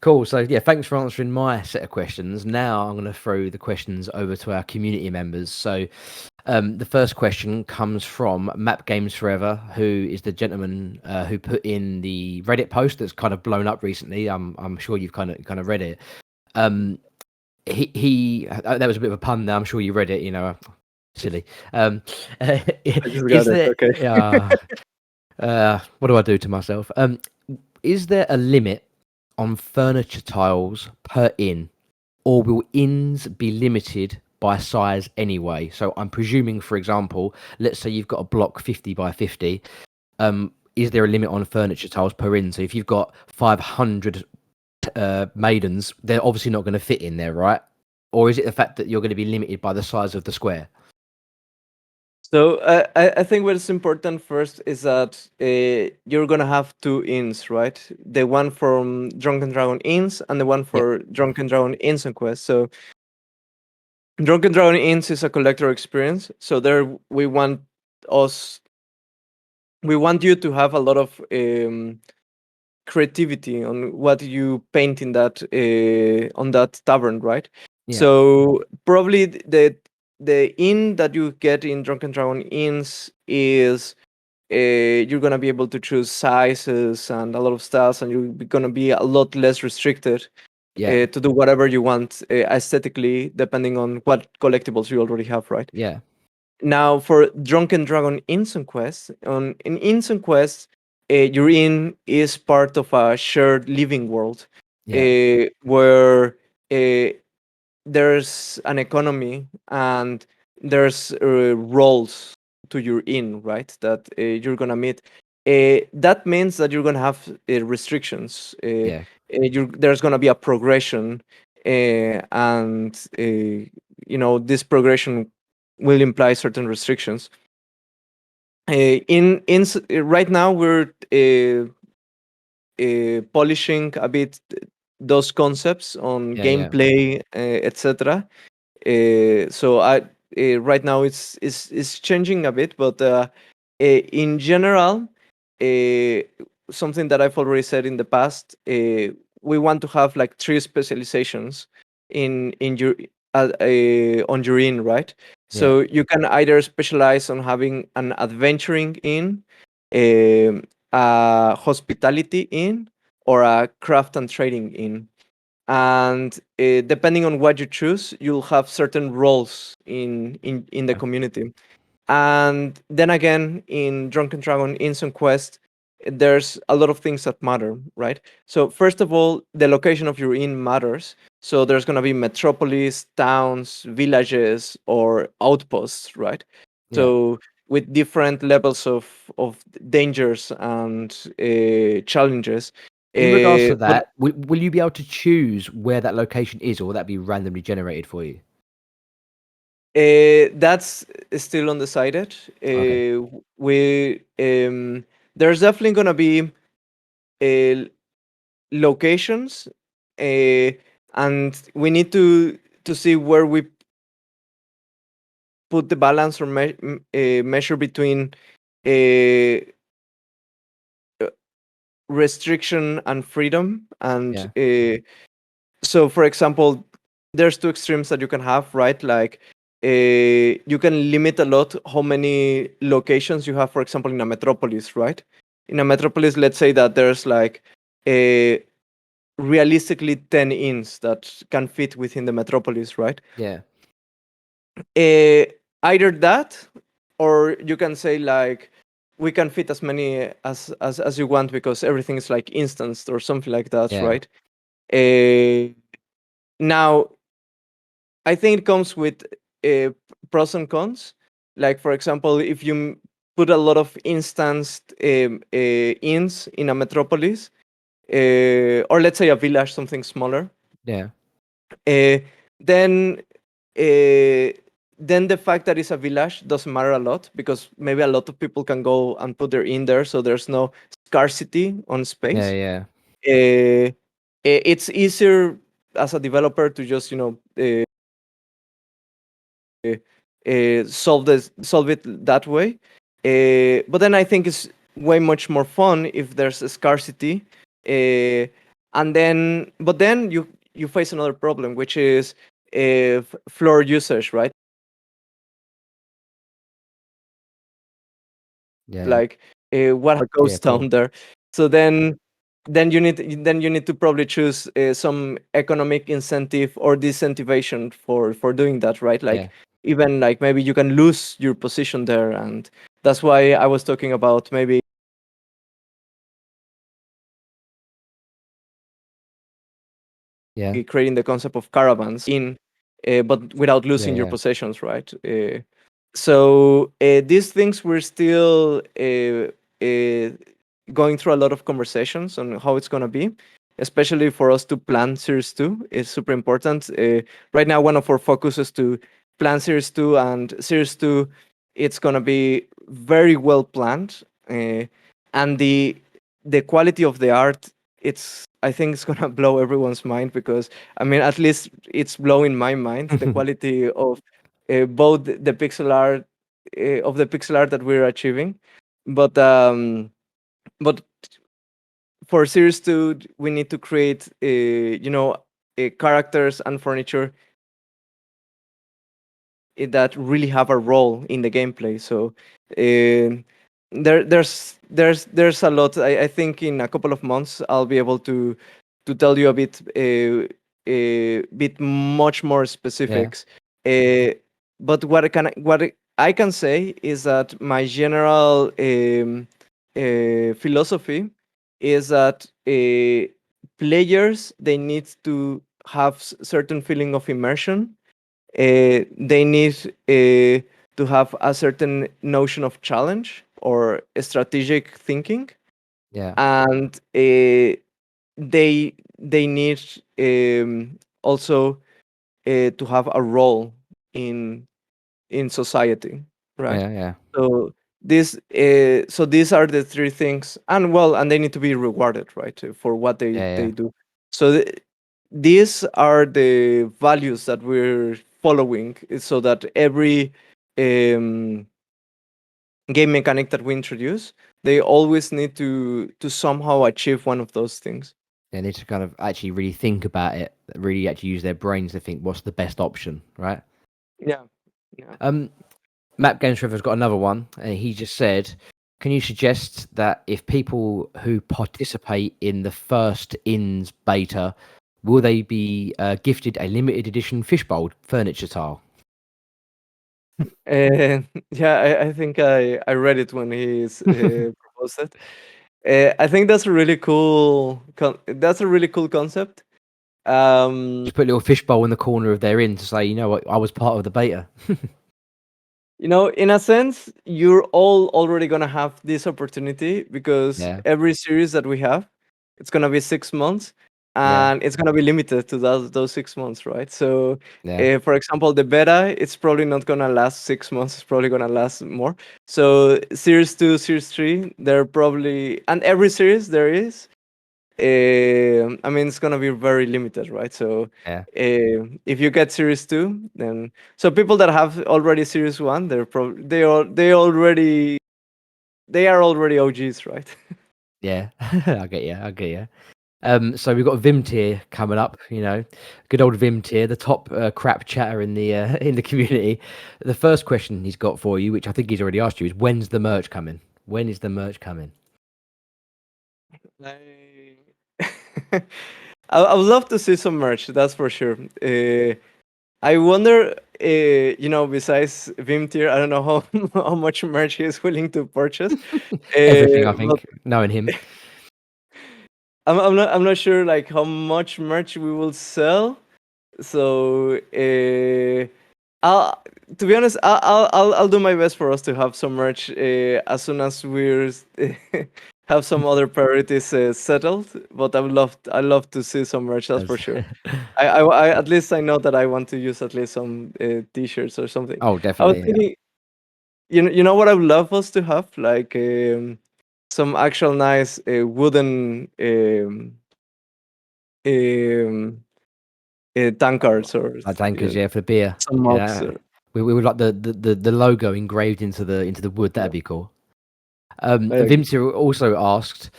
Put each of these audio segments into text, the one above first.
Cool. So yeah, thanks for answering my set of questions. Now I'm going to throw the questions over to our community members. So the first question comes from Map Games Forever, who is the gentleman who put in the Reddit post that's kind of blown up recently. I'm sure you've kind of read it. He that was a bit of a pun there. I'm sure you read it. Silly. I just Is got it. there? Okay. What do I do to myself? Is there a limit on furniture tiles per in, or will inns be limited by size anyway? So I'm presuming, for example, let's say you've got a block 50 by 50. Is there a limit on furniture tiles per in? So if you've got 500 maidens, they're obviously not going to fit in there, right? Or is it the fact that you're going to be limited by the size of the square? So I think what's important first is that you're gonna have two inns, right? The one from Drunken Dragon Inns and the one Yep. for Drunken Dragon Inns and Quest. So Drunken Dragon Inns is a collector experience. So there us we want you to have a lot of creativity on what you paint in that on that tavern, right? Yeah. So probably the inn that you get in Drunken Dragon Inns is you're gonna be able to choose sizes and a lot of styles, and you're gonna be a lot less restricted Yeah. to do whatever you want aesthetically, depending on what collectibles you already have, right? Yeah. Now, for Drunken Dragon Inns and Quest, in Inns and Quest, your inn is part of a shared living world Yeah. where there's an economy and there's roles to your inn, right? That you're gonna meet. That means that you're gonna have restrictions. Yeah. There's gonna be a progression, and this progression will imply certain restrictions. Right now we're polishing a bit those concepts on Yeah. Yeah. gameplay, etc. So I right now it's changing a bit, but in general, uh, something that I've already said in the past, we want to have like three specializations in your on your inn, right? Yeah. So you can either specialize on having an adventuring inn, um, a hospitality inn, or a craft and trading inn. And depending on what you choose, you'll have certain roles in the community. And then again, in Drunken Dragon Instant Quest, there's a lot of things that matter, right? So first of all, the location of your inn matters. So there's gonna be metropolis, towns, villages, or outposts, right? Yeah. So with different levels of dangers and challenges. In regards to But that, will you be able to choose where that location is, or will that be randomly generated for you? That's still undecided. Okay. We There's definitely gonna be uh, locations, uh, and we need to see where we put the balance or measure between uh, restriction and freedom. And Yeah. so, for example, there's two extremes that you can have, right? Like you can limit a lot how many locations you have, for example, in a metropolis, right? In a metropolis, let's say that there's like realistically 10 inns that can fit within the metropolis, right? Yeah. Either that, or you can say like we can fit as many as you want because everything is like instanced or something like that, Yeah. right? Now I think it comes with uh, pros and cons. Like, for example, if you put a lot of instanced inns in a metropolis, or let's say a village, something smaller, Yeah. uh, then uh, then the fact that it's a village doesn't matter a lot because maybe a lot of people can go and put their inn there, so there's no scarcity on Yeah. space. Yeah. It's easier as a developer to just solve it that way. But then I think it's way much more fun if there's a scarcity, and then but then you face another problem, which is if floor usage, right? Yeah, yeah, Like what yeah, goes cool. down there. So then you need to probably choose some economic incentive or disincentivation for doing that, right? Like Yeah, even like maybe you can lose your position there, and that's why I was talking about maybe yeah, creating the concept of caravans in, but without yeah, losing your yeah, possessions, right? So these things we're still going through a lot of conversations on how it's gonna be, especially for us to plan Series Two. Is super important. Right now, one of our focus is to plan Series Two, and Series Two, it's gonna be very well planned, and the quality of the art. I think it's gonna blow everyone's mind because I mean, at least it's blowing my mind. The quality of both the pixel art the pixel art that we're achieving, but but for series two we need to create characters and furniture that really have a role in the gameplay. So um there's a lot. I think in a couple of months I'll be able to tell you a bit much more yeah, specifics. But I can say is that my general philosophy is that players they need to have certain feeling of immersion. They need to have a certain notion of challenge or strategic thinking, yeah, and they need also to have a role in society, right? yeah, yeah, So these are the three things, and well, and they need to be rewarded, right, for what yeah, they yeah, do. So these are the values that we're following, so that every um, game mechanic that we introduce, they always need to somehow achieve one of those things. They need to kind of actually really think about it, really actually use their brains to think what's the best option, right? Yeah, yeah. Um, Map Games Forever's got another one, and he just said, "Can you suggest that if people who participate in the first ins beta, will they be gifted a limited edition fishbowl furniture tile?" Yeah, I think I read it when he's proposed it. I think that's a really that's a really cool concept. Um, Just put a little fishbowl in the corner of their inn to say, you know what, I was part of the beta. in a sense, you're all already gonna have this opportunity because Yeah, every series that we have, it's gonna be 6 months, yeah, and it's gonna be limited to those 6 months, right? So, yeah, for example, the beta, it's probably not gonna last 6 months. It's probably gonna last more. So, series two, series three, they're probably, and every series there is. I mean, it's gonna be very limited, right? So, yeah, if you get series two, then so people that have already series one, they are already OGs, right? yeah. I get you. I get you. So we've got Vim tier coming up. You know, good old Vim tier, the top crap chatter in the in the community. The first question he's got for you, which I think he's already asked you, is when's the merch coming? When is the merch coming? I, I would love to see some merch. That's for sure. I wonder, besides Vim tier, I don't know how how much merch he is willing to purchase. Everything, I But think, knowing him. I'm not sure like how much merch we will sell. So I'll to be honest, I'll do my best for us to have some merch as soon as we're have some other priorities settled. But I love to see some merch. That's for As- sure. At least I know that I want to use at least some t-shirts or something. oh, I was definitely. thinking, you know what I would love us to have, like some actual nice wooden um, tankards or Like tankers, yeah, for the beer. some mugs. Yeah, we would like the logo engraved into the wood. Yeah, That'd be cool. I agree. Vimtir also asked,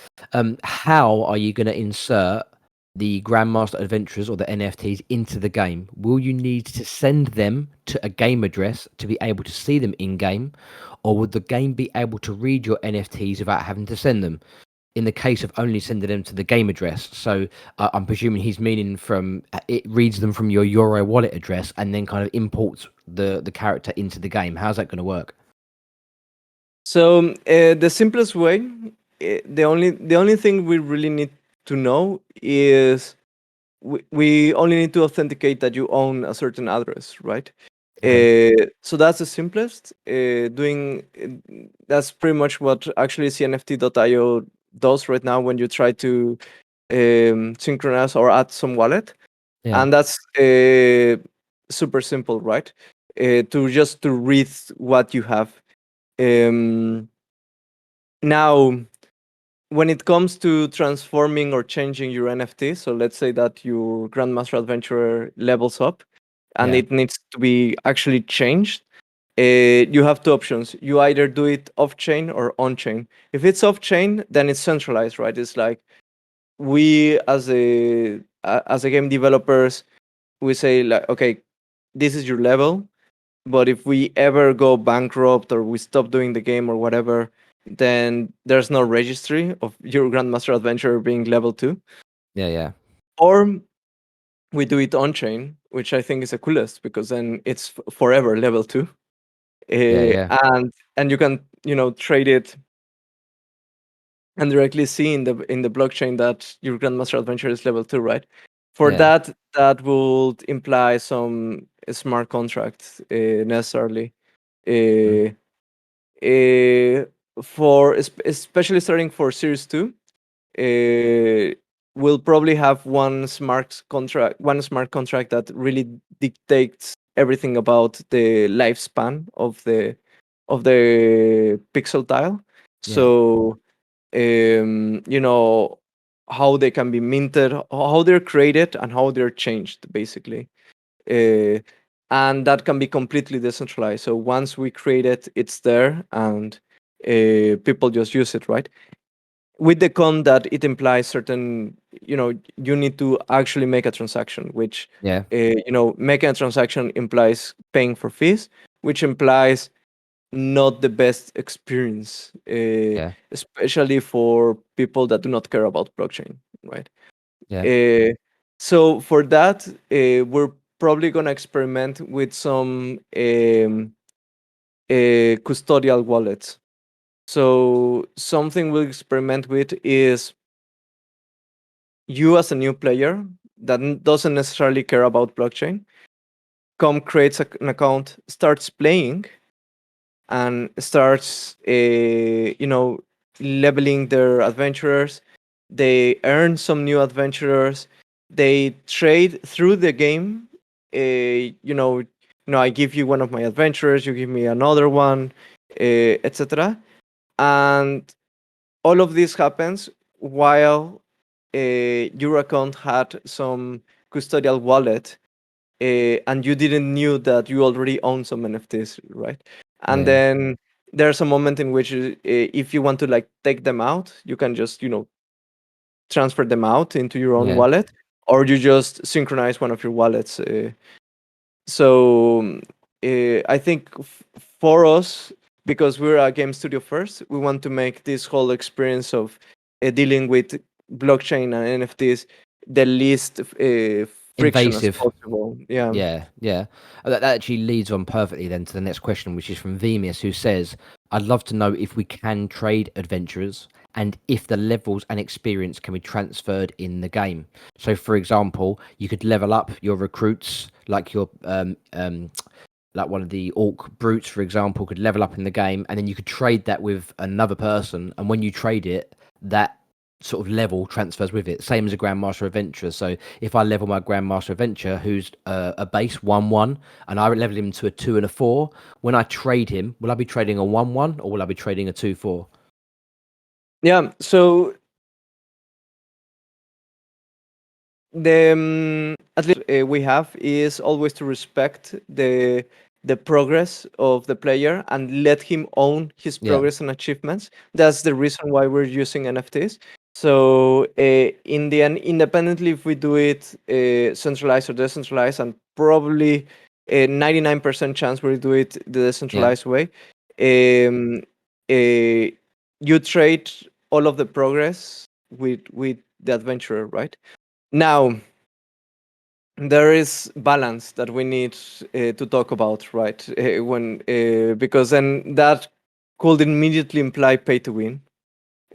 how are you going to insert the Grandmaster Adventurers or the NFTs into the game, will you need to send them to a game address to be able to see them in game, or would the game be able to read your NFTs without having to send them? In the case of only sending them to the game address, so I'm presuming he's meaning from it reads them from your Euro wallet address and then kind of imports the character into the game. How's that going to work? So the simplest way, the only thing we really need to know is we only need to authenticate that you own a certain address, right? Okay. So that's the simplest. That's pretty much what actually CNFT.io does right now when you try to synchronize or add some wallet, Yeah. and that's super simple, right? To read what you have. Um, Now, when it comes to transforming or changing your NFT, so let's say that your Grandmaster Adventurer levels up and Yeah. it needs to be actually changed, you have two options. You either do it off chain or on chain. If it's off chain, then it's centralized, right? It's like we as a game developers, we say like, okay, this is your level, but if we ever go bankrupt or we stop doing the game or whatever, then there's no registry of your Grandmaster Adventure being level 2. Yeah. Yeah. Or we do it on chain, which I think is the coolest because then it's forever level 2. Yeah. Yeah. And you can, trade it and directly see in the blockchain that your Grandmaster Adventure is level 2, right? For Yeah. that would imply some smart contracts necessarily. Mm. Uh, Especially starting for Series 2, uh, we'll probably have one smart contract that really dictates everything about the lifespan of the pixel tile. Yeah. So, you know how they can be minted, how they're created, and how they're changed, basically. uh, and that can be completely decentralized. So once we create it, it's there, and people just use it, right? With the con that it implies certain, you need to actually make a transaction, which, Yeah. making a transaction implies paying for fees, which implies not the best experience, Yeah. especially for people that do not care about blockchain, right? Yeah. Uh, so for that, we're probably gonna experiment with some custodial wallets. So something we'll experiment with is you as a new player that doesn't necessarily care about blockchain, creates an account, starts playing, and starts, leveling their adventurers. They earn some new adventurers. They trade through the game. I give you one of my adventurers, you give me another one, etc. And all of this happens while your account had some custodial wallet, and you didn't knew that you already own some NFTs, right? And Yeah. then there's a moment in which, if you want to like take them out, you can just, transfer them out into your own Yeah. wallet, or you just synchronize one of your wallets. So I think for us, because we're a game studio first, we want to make this whole experience of dealing with blockchain and NFTs the least friction as Invasive. possible. Yeah. Yeah, yeah. That actually leads on perfectly then to the next question, which is from Vemius, who says, I'd love to know if we can trade adventurers and if the levels and experience can be transferred in the game. So, for example, you could level up your recruits, like your like one of the orc brutes, for example, could level up in the game, and then you could trade that with another person. And when you trade it, that sort of level transfers with it, same as a Grandmaster Adventurer. So if I level my Grandmaster Adventure, who's a base 1-1, and I level him to a 2 and a 4, when I trade him, will I be trading a 1-1 or will I be trading a 2-4? Yeah. So the at least we have is always to respect the progress of the player and let him own his Yeah, progress and achievements. That's the reason why we're using NFTs. So in the end, independently if we do it centralized or decentralized, and probably a 99% chance we'll do it the Yeah. decentralized way, um, you trade all of the progress with the adventurer, right? Now there is balance that we need to talk about, right? When because then that could immediately imply pay to win,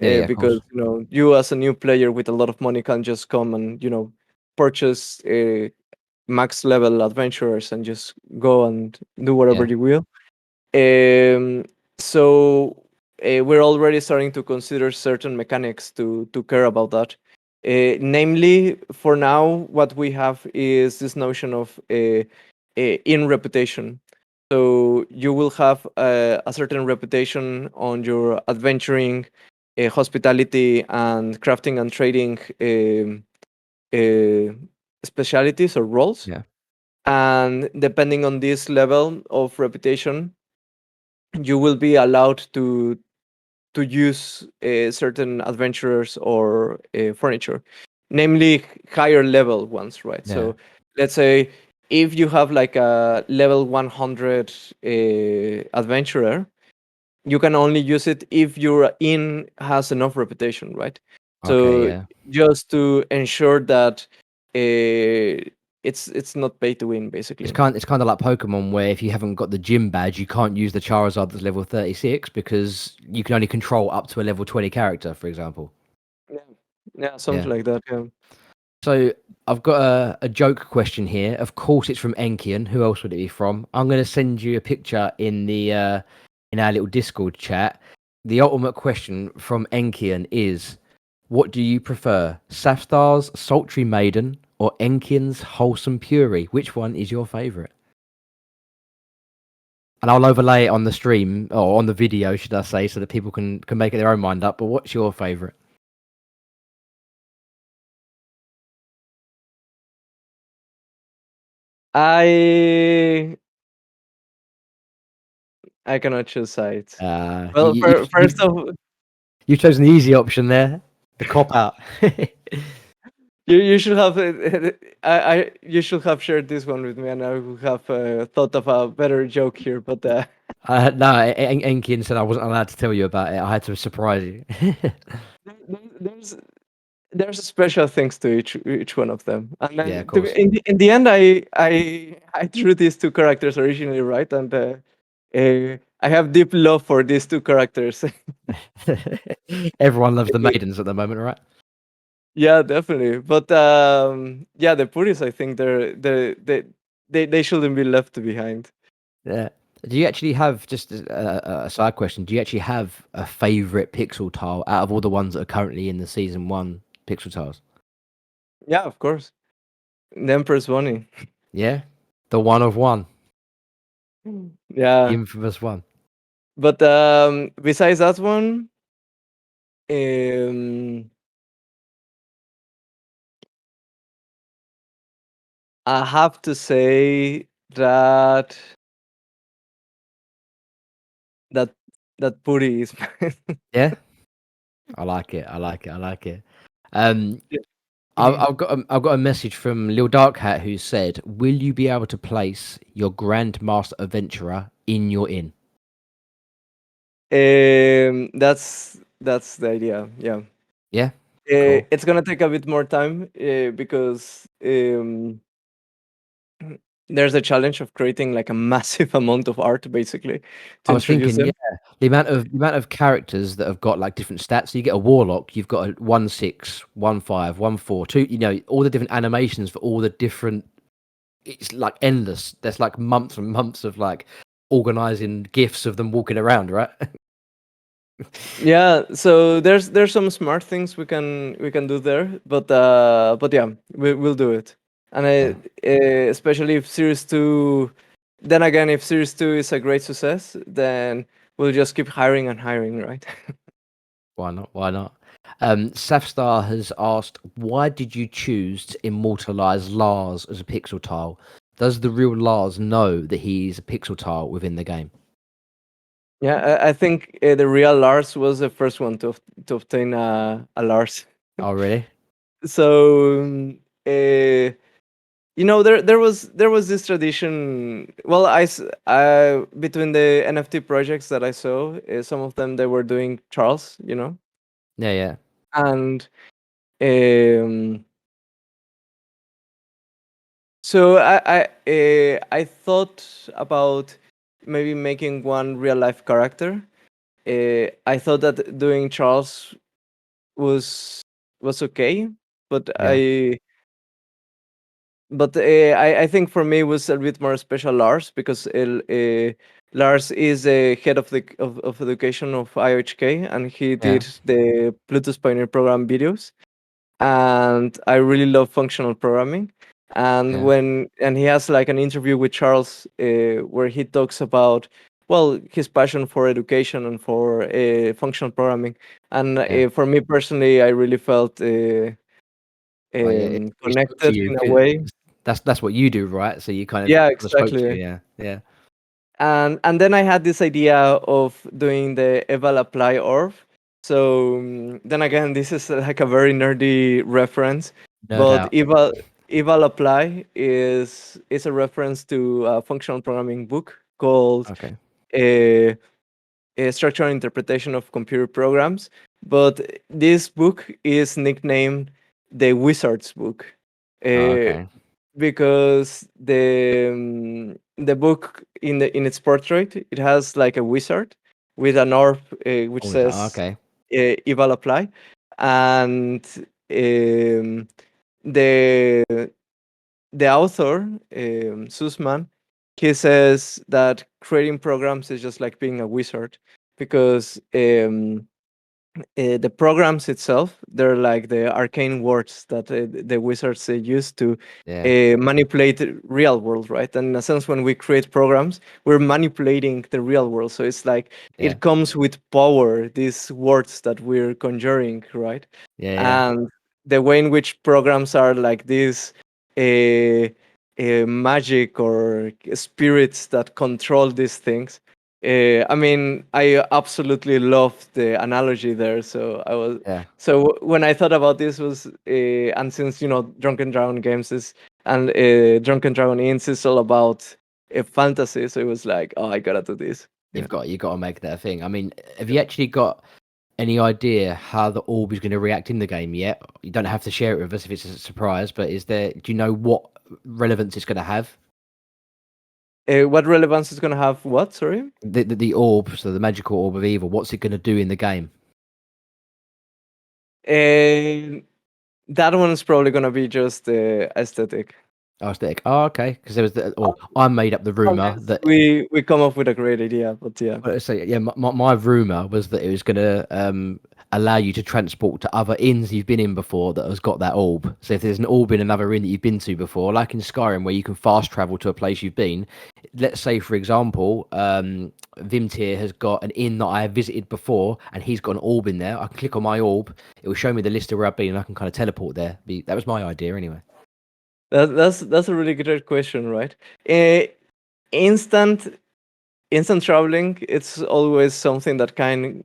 Yeah. Yeah. Of because course. you as a new player with a lot of money can just come and purchase max level adventurers and just go and do whatever Yeah. you will. Um, so we're already starting to consider certain mechanics to care about that. Namely, for now, what we have is this notion of in reputation. So you will have a certain reputation on your adventuring, hospitality, and crafting and trading uh, specialities or roles. Yeah. And depending on this level of reputation, you will be allowed to use certain adventurers or furniture, namely higher level ones, right? Yeah. So let's say if you have like a level 100 adventurer, you can only use it if your inn has enough reputation, right? Okay. So Yeah. just to ensure that it's not pay to win, It's basically. kind of like Pokemon, where if you haven't got the gym badge, you can't use the Charizard that's level 36 because you can only control up to a level 20 character, for example. Yeah, yeah, Yeah. something like that. Yeah. So I've got a joke question here. Of course, it's from Enkian. Who else would it be from? I'm going to send you a picture in our little Discord chat. The ultimate question from Enkian is: what do you prefer, Safstar's sultry maiden or Enkian's wholesome puree? Which one is your favourite? And I'll overlay it on the stream or on the video, should I say, so that people can make their own mind up. But what's your favourite? I I cannot choose sides. Uh, you, Well, you, first you, of you've chosen the easy option there, the cop out. you should have you should have shared this one with me, and I would have thought of a better joke here. But No, Enkian said I wasn't allowed to tell you about it. I had to surprise you. there's there's special things to each one of them, and Yeah, of then course. in the end, I drew these two characters originally, right? And I have deep love for these two characters. Everyone loves the maidens at the moment, right? Yeah, definitely. But yeah, the purists, I think they shouldn't be left behind. Yeah. Do you actually have, just as a side question, do you actually have a favorite pixel tile out of all the ones that are currently in the season one pixel tiles? Yeah, of course. The Empress Bunny. Yeah, the one of one, the Yeah, infamous one. but besides that one, um, I have to say that that that Puri is. Yeah, I like it. I like it. I like it. Um, Yeah. I've got a message from Lil Dark Hat who said, "Will you be able to place your Grandmaster Adventurer in your inn?" That's the idea. Yeah. Yeah, cool. It's gonna take a bit more time because there's a challenge of creating like a massive amount of art basically to I was introduce thinking, yeah, them. the amount of characters that have got like different stats. So you get a warlock, you've got a 1/6, 1/5, 1/4, 2. You know, all the different animations for all the different. It's like endless. There's like months and months of like organizing gifs of them walking around, right? Yeah, so there's some smart things we can do there, but yeah, we'll do it. And Yeah, especially if series 2, then again, if series 2 is a great success, then we'll just keep hiring and hiring, right? why not? Why not? Safstar has asked, why did you choose to immortalize Lars as a pixel tile? Does the real Lars know that he's a pixel tile within the game? Yeah, I think the real Lars was the first one to obtain a Lars. Oh, really? So there was this tradition. Well, between the NFT projects that I saw, some of them they were doing Charles, Yeah, yeah, and um, so I thought about maybe making one real life character. I thought that doing Charles was was okay, but yeah, I think for me it was a bit more special Lars because Lars is the head of education of IOHK, and he yeah, did the Bluetooth Pioneer program videos, and I really love functional programming. And yeah, he has like an interview with Charles where he talks about, well, his passion for education and for functional programming. And yeah. for me personally, I really felt Well, yeah, it spoke to connected you in a 'cause way. that's what you do, right? So you kind of Yeah, kind of spoke to you, exactly. yeah, yeah, And then I had this idea of doing the eval apply orb. So then again, this is like a very nerdy reference, nerd but out. eval apply is a reference to a functional programming book called Okay. uh, Structural Interpretation of Computer Programs. But this book is nicknamed the Wizard's Book. Oh, Uh, okay. because the book in its portrait, it has like a wizard with an orb which Oh, is that says okay? eval apply, and um, the the author, Sussman, he says that creating programs is just like being a wizard, because the programs itself, they're like the arcane words that the wizards use to Yeah, manipulate the real world, right? And in a sense, when we create programs, we're manipulating the real world. So it's like yeah, it comes with power, these words that we're conjuring, right? yeah, yeah, And the way in which programs are like this uh, magic or spirits that control these things. I mean, I absolutely love the analogy there. yeah. When I thought about this was, and since Drunken Dragon Games is and Drunken Dragon Inns is all about fantasy, so it was like, oh, I gotta do this. Yeah. You got to make that a thing. I mean, have you actually got any idea how the orb is going to react in the game yet? You don't have to share it with us if it's a surprise, but do you know what relevance it's going to have? What relevance is gonna have? What? Sorry. The orb, so the magical orb of evil, what's it going to do in the game? Uh, that one's probably gonna be just aesthetic. Oh, aesthetic. Oh, okay. Because there was I made up the rumor Unless that. we come up with a great idea, but yeah. Well, so yeah, my rumor was that it was going to allow you to transport to other inns you've been in before that has got that orb. So if there's an orb in another inn that you've been to before, like in Skyrim where you can fast travel to a place you've been, let's say for example, Vimtir has got an inn that I have visited before and he's got an orb in there. I can click on my orb, it will show me the list of where I've been and I can kind of teleport there. That was my idea anyway. That's a really great question, right? Uh, instant instant traveling, it's always something that can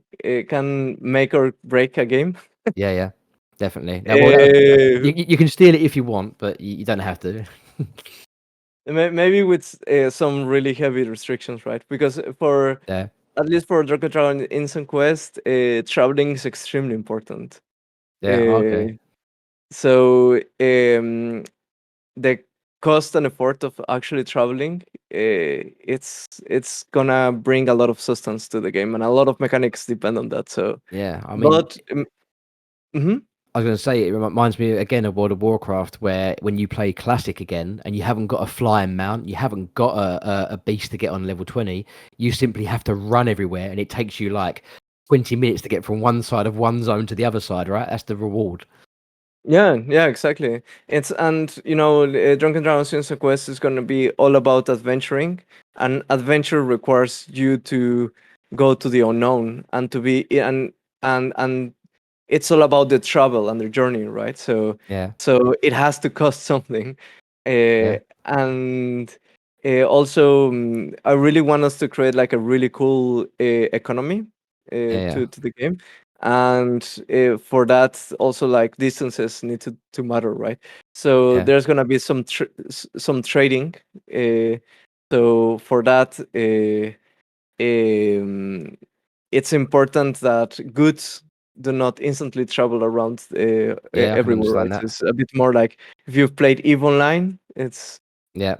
make or break a game. Yeah, yeah, definitely. Now, well, Uh, you can steal it if you want, but you don't have to. maybe with some really heavy restrictions, right? Because for Yeah, at least for Dragon Travel Instant Quest, traveling is extremely important. yeah, okay. Uh, so the cost and effort of actually traveling, it's gonna bring a lot of substance to the game, and a lot of mechanics depend on that. So, Yeah, I mean, but mhm. I was going to say it reminds me again of World of Warcraft, where when you play Classic again and you haven't got a flying mount, you haven't got a beast to get on level 20, you simply have to run everywhere, and it takes you like 20 minutes to get from one side of one zone to the other side. Right? That's the reward. Yeah, exactly. It's and Drunken Dragon's Instant Quest is gonna be all about adventuring, and adventure requires you to go to the unknown and to be and it's all about the travel and the journey, right? Yeah, So it has to cost something, yeah, and also I really want us to create like a really cool economy yeah, yeah. to the game, and for that also like distances need to matter, right? So Yeah. there's gonna be some trading. So for that, um, it's important that goods do not instantly travel around Yeah, I can everywhere, right? understand So that. it's a bit more like if you've played EVE Online, it's Yeah,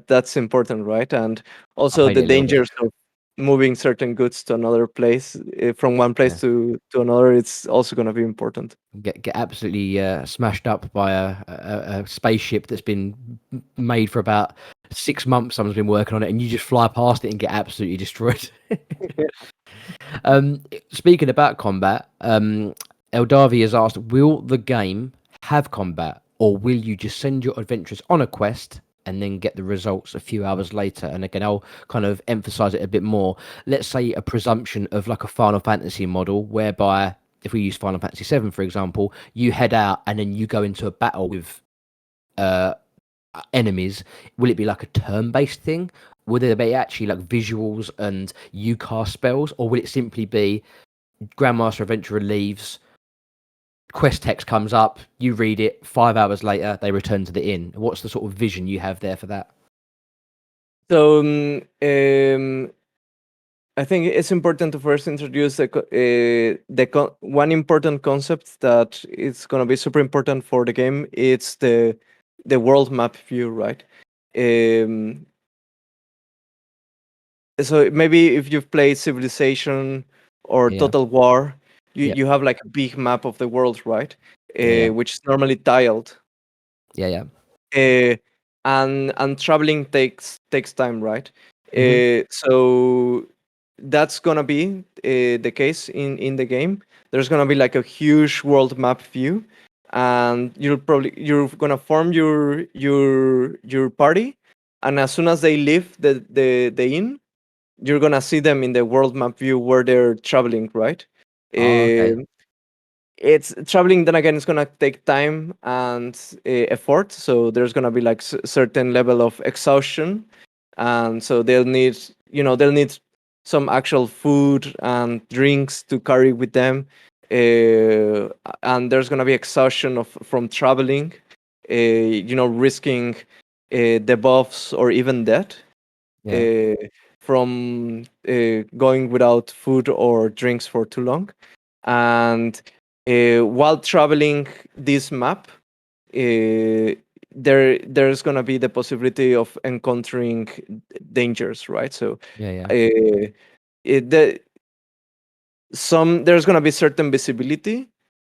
that's important, right? And I also played the it a little bit. dangers of moving certain goods to another place, from one place Yeah. to another. It's also going to be important. Get absolutely smashed up by a spaceship that's been made for about 6 months. Someone's been working on it, and you just fly past it and get absolutely destroyed. Speaking about combat, Eldavi has asked, will the game have combat, or will you just send your adventurers on a quest and then get the results a few hours later? And again, I'll kind of emphasize it a bit more. Let's say a presumption of like a Final Fantasy model, whereby if we use Final Fantasy 7, for example, you head out and then you go into a battle with uh, enemies. Will it be like a turn-based thing? Will there be actually like visuals and you cast spells, or will it simply be Grandmaster Adventurer leaves, quest text comes up, you read it, 5 hours later, they return to the inn? What's the sort of vision you have there for that? So I think it's important to first introduce one important concept that is going to be super important for the game. It's the world map view, right? Um, so maybe if you've played Civilization or Yeah, Total War, you yeah, you have like a big map of the world, right? yeah, yeah, Which is normally tiled. yeah, yeah. uh, and traveling takes time, right? Hmm. So that's gonna be the case in the game. There's gonna be like a huge world map view, and you're gonna form your party, and as soon as they leave the inn, you're gonna see them in the world map view where they're traveling, right? Oh, okay. Uh, it's traveling, then again, it's gonna take time and effort, so there's gonna be like certain level of exhaustion, and so they'll need some actual food and drinks to carry with them, and there's gonna be exhaustion from traveling, risking debuffs or even death, Yeah, uh, from going without food or drinks for too long. And while traveling this map, there's gonna be the possibility of encountering dangers, right? So yeah, yeah, uh, it, the, there's gonna be certain visibility,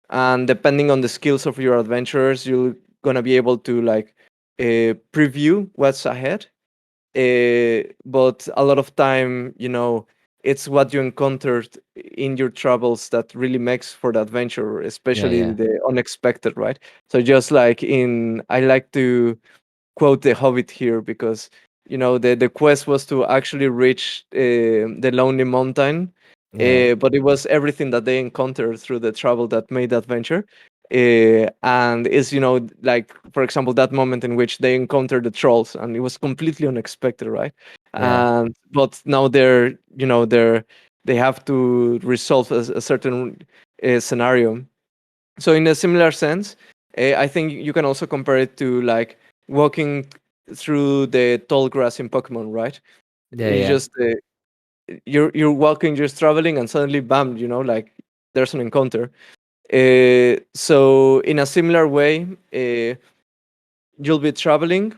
and depending on the skills of your adventurers, you're gonna be able to like preview what's ahead. But a lot of time, it's what you encountered in your travels that really makes for the adventure, yeah, especially yeah, the unexpected, right? So just like I like to quote the Hobbit here, because the quest was to actually reach the Lonely Mountain, yeah, but it was everything that they encountered through the travel that made the adventure. And is like, for example, that moment in which they encountered the trolls, and it was completely unexpected, right? yeah, And but now they have to resolve a certain scenario. So in a similar sense, I think you can also compare it to like walking through the tall grass in Pokemon, right? yeah, You yeah, just you're walking, just traveling, and suddenly, bam! Like there's an encounter. So in a similar way, you'll be traveling.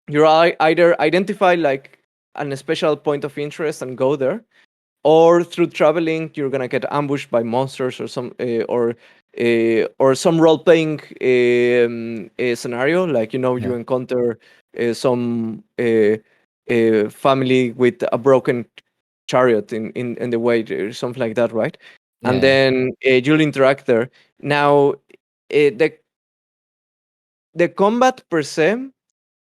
You either identify like an special point of interest and go there, or through traveling you're gonna get ambushed by monsters or or some role playing scenario, like you yeah, encounter some family with a broken chariot in the way, or something like that, right? And yeah, then you'll interact there. Now the combat per se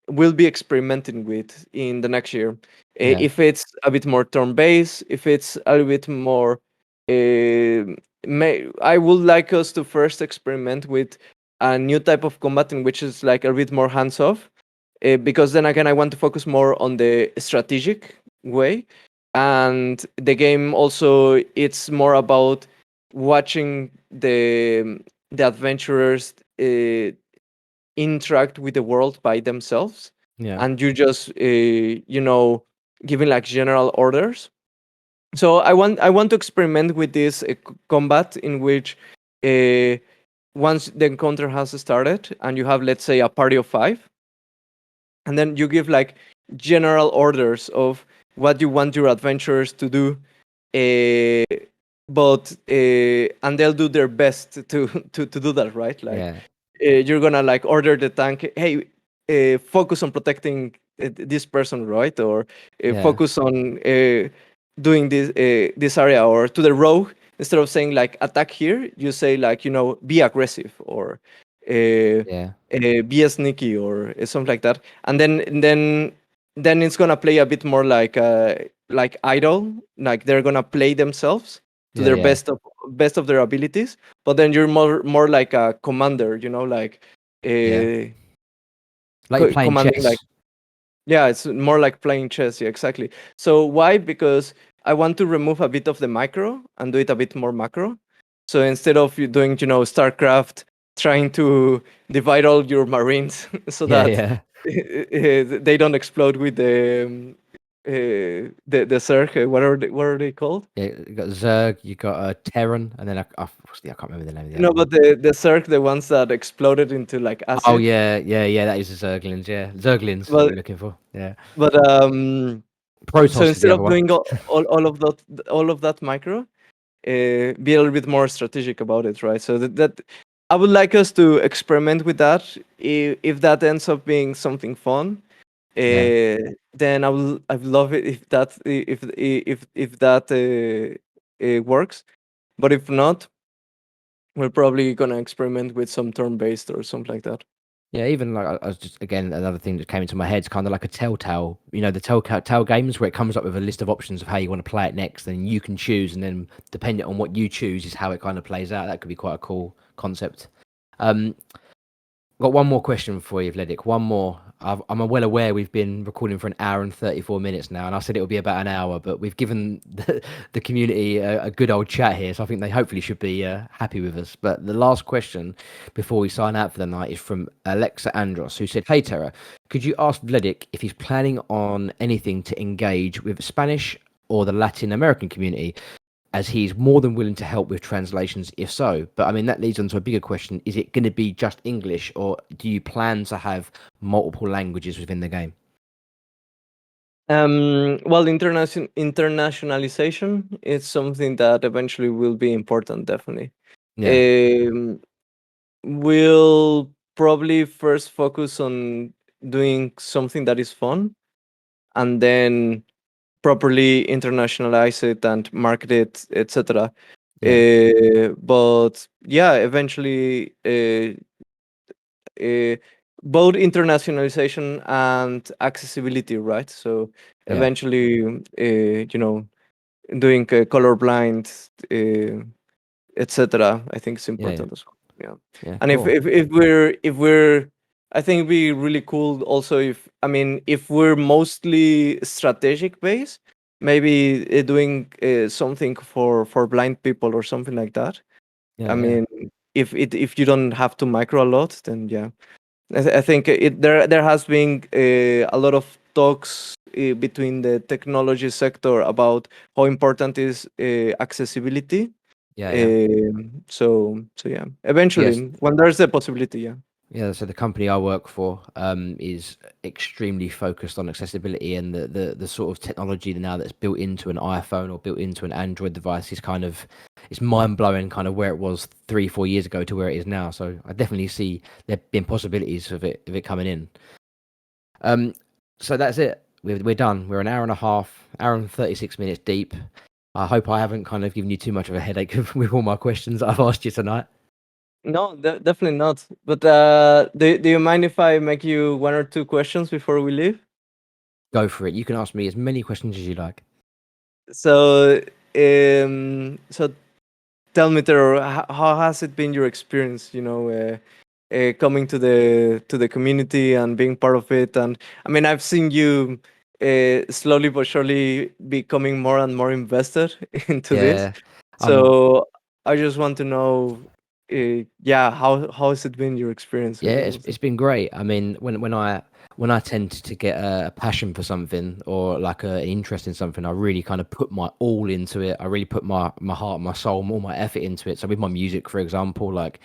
will be experimenting with in the next year. yeah, If it's a bit more turn based, if it's a little bit more, I would like us to first experiment with a new type of combat in which is like a bit more hands off, because then again I want to focus more on the strategic way, and the game also it's more about watching the adventurers interact with the world by themselves, Yeah. and you just giving like general orders. So I want to experiment with this combat in which uh, once the encounter has started and you have, let's say, a party of 5, and then you give like general orders of what you want your adventurers to do, uh, but and they'll do their best to do that, right? Like Yeah. you're gonna like order the tank, hey, focus on protecting this person, right? Or Yeah. focus on doing this area. Or to the rogue, instead of saying like attack here, you say like, be aggressive, or uh, Yeah. be sneaky, or something like that. And then it's gonna play a bit more like idle, like they're gonna play themselves to Yeah. their Yeah. best of their abilities. But then you're more like a commander, like Yeah. uh, Like you're playing commanding, like, chess. yeah, it's more like playing chess. Yeah, exactly. So why? Because I want to remove a bit of the micro and do it a bit more macro. So instead of you doing, StarCraft, trying to divide all your marines so Yeah. that Yeah. they don't explode with the Zerg. What are they called? Yeah. You got Zerg. You got Terran, and then I can't remember the name of the other No, one. but the Zerg, the ones that exploded into like Oh acid. yeah. Yeah. Yeah. That is the Zerglings. Yeah. Zerglings is what But you're looking for. Yeah. but so Protoss is the instead other of one. doing all of that micro, be a little bit more strategic about it, right? So that I would like us to experiment with that. If that ends up being something fun, Yeah. then I would love it if that works. But if not, we're probably gonna experiment with some turn-based or something like that. Yeah, even like I was just again another thing that came into my head is kind of like a telltale, the telltale games where it comes up with a list of options of how you want to play it next, and you can choose, and then depending on what you choose is how it kind of plays out. That could be quite a cool concept. Um, Got one more question for you, Vledic. One more. I'm well aware we've been recording for an hour and 34 minutes now, and I said it would be about an hour, but we've given the community a good old chat here, so I think they hopefully should be happy with us. But the last question before we sign out for the night is from Alexa Andros, who said, "Hey, Tara, could you ask Vledic if he's planning on anything to engage with Spanish or the Latin American community, as he's more than willing to help with translations if so?" But I mean, that leads on to a bigger question. Is it going to be just English, or do you plan to have multiple languages within the game? Well, internationalization is something that eventually will be important, definitely. Yeah, Um, we'll probably first focus on doing something that is fun, and then properly internationalize it and market it, etc. yeah, But yeah, eventually, uh, both internationalization and accessibility, right? So yeah, eventually, doing colorblind, etc. I think it's yeah, yeah, important as well. Yeah, yeah. and if Cool. if if we're if we're I think it'd be really cool also if we're mostly strategic based, maybe doing something for blind people or something like that. Yeah, I yeah, mean, if you don't have to micro a lot, then yeah. I think there has been a lot of talks between the technology sector about how important is accessibility. yeah, yeah. So yeah, eventually, Yes, when there's a possibility, yeah. yeah. So the company I work for is extremely focused on accessibility, and the sort of technology now that's built into an iPhone or built into an Android device is kind of, it's mind blowing, kind of where it was 3 4 years ago to where it is now. So I definitely see there being possibilities of it coming in. Um, so that's it. We're done. We're an hour and a half, hour and 36 minutes deep. I hope I haven't kind of given you too much of a headache with all my questions that I've asked you tonight. No, definitely not. But do you mind if I make you one or two questions before we leave? Go for it. You can ask me as many questions as you like. So tell me, Tero, how has it been your experience? Coming to the community and being part of it. And I mean, I've seen you slowly but surely becoming more and more invested into this. Yeah, I'm So I just want to know, yeah, how has it been your experience Yeah, with all of it's this? been great. I mean, when I tend to get a passion for something or like an interest in something, I really kind of put my all into it. I really put my heart, my soul, all my effort into it. So with my music, for example, like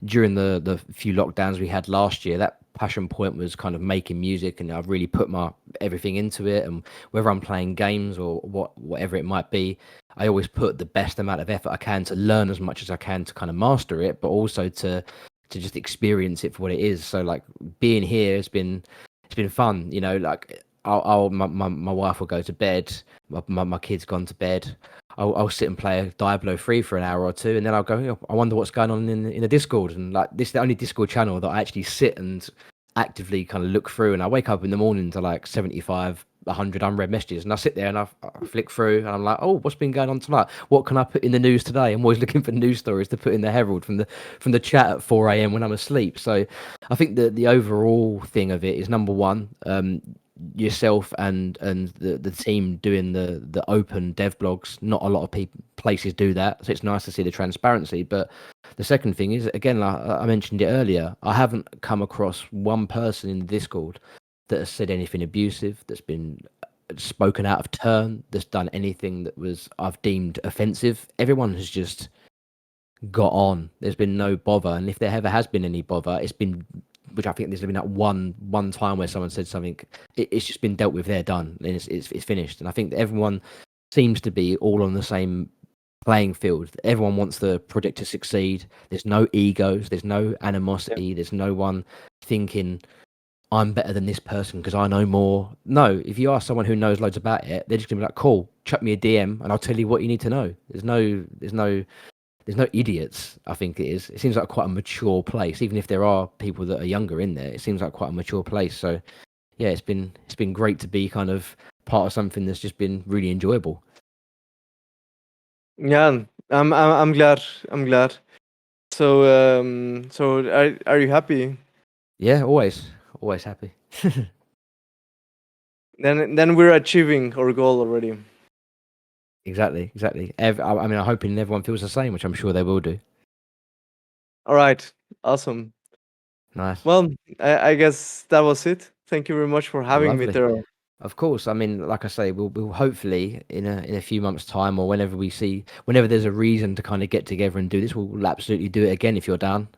during the few lockdowns we had last year, that passion point was kind of making music, and I've really put my everything into it. And whether I'm playing games or whatever it might be, I always put the best amount of effort I can to learn as much as I can to kind of master it, but also to just experience it for what it is. So like being here has been it's been fun, you know. Like my wife will go to bed, my kid's gone to bed. I'll sit and play a Diablo 3 for an hour or two, and then I'll go, "Oh, I wonder what's going on in the Discord." And like this is the only Discord channel that I actually sit and actively kind of look through. And I wake up in the morning to like 75, 100 unread messages, and I sit there and I flick through, and I'm like, "Oh, what's been going on tonight? What can I put in the news today?" I'm always looking for news stories to put in the Herald from the chat at 4 a.m. when I'm asleep. So I think the overall thing of it is number one, yourself and the team doing the open dev blogs. Not a lot of places do that, so it's nice to see the transparency. But the second thing is, again, like I mentioned it earlier, I haven't come across one person in the Discord that has said anything abusive, that's been spoken out of turn, that's done anything that was I've deemed offensive. Everyone has just got on. There's been no bother, and if there ever has been any bother, it's been, which I think there's been that one time where someone said something. It's just been dealt with. They're done, and it's finished. And I think that everyone seems to be all on the same playing field. Everyone wants the project to succeed. There's no egos. There's no Yeah. animosity. There's no one thinking I'm better than this person because I know more. No, if you ask someone who knows loads about it, they're just gonna be like, "Cool, chuck me a DM and I'll tell you what you need to know." There's no idiots. I think it is. It seems like quite a mature place, even if there are people that are younger in there. It seems like quite a mature place. So yeah, it's been great to be kind of part of something that's just been really enjoyable. Yeah, I'm glad. I'm glad. So so are you happy? Yeah, always happy. Then we're achieving our goal already. Exactly. I mean, I'm hoping everyone feels the same, which I'm sure they will do. All right, awesome. Nice, Well, I guess that was it. Thank you very much for having me lovely. there. Of course. I mean, like I say, we'll hopefully in a few months' time, or whenever there's a reason to kind of get together and do this, we'll absolutely do it again if you're down,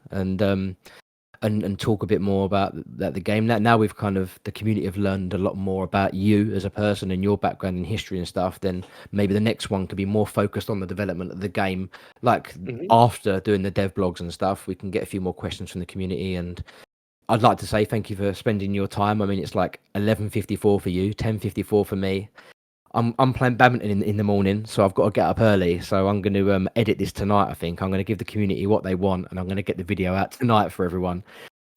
and talk a bit more about the game. Now we've kind of the community have learned a lot more about you as a person and your background in history and stuff. Then maybe the next one could be more focused on the development of the game. Like Mhm. after doing the dev blogs and stuff, we can get a few more questions from the community. And I'd like to say thank you for spending your time. I mean, it's like 11:54 for you, 10:54 for me. I'm playing badminton in the morning, so I've got to get up early. So I'm going to edit this tonight. I think I'm going to give the community what they want, and I'm going to get the video out tonight for everyone.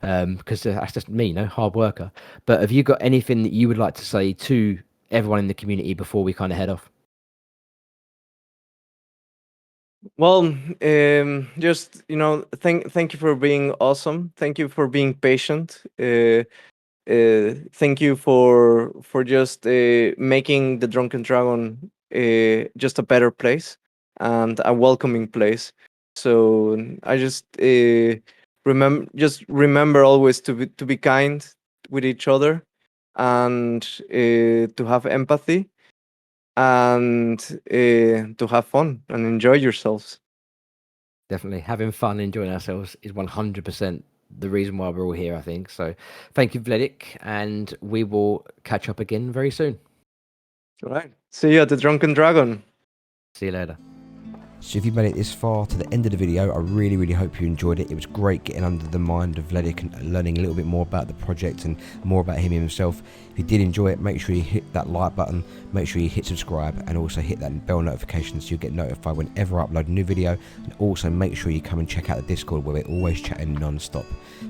Because that's just me, hard worker. But have you got anything that you would like to say to everyone in the community before we kind of head off? Well, just thank you for being awesome. Thank you for being patient. Thank you for just making the Drunken Dragon just a better place and a welcoming place. So I just remember always to be kind with each other and to have empathy and to have fun and enjoy yourselves. Definitely having fun, enjoying ourselves is 100% the reason why we're all here. I think so. Thank you, Vledic, and we will catch up again very soon. All right. See you at the Drunken Dragon. See you later. So if you made it this far to the end of the video, I really hope you enjoyed it. It was great getting under the mind of Vledic and learning a little bit more about the project and more about him himself. If you did enjoy it, make sure you hit that like button, make sure you hit subscribe, and also hit that bell notification so you get notified whenever I upload a new video. And also make sure you come and check out the Discord where we're always chatting non-stop.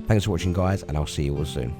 Thanks for watching, guys, and I'll see you all soon.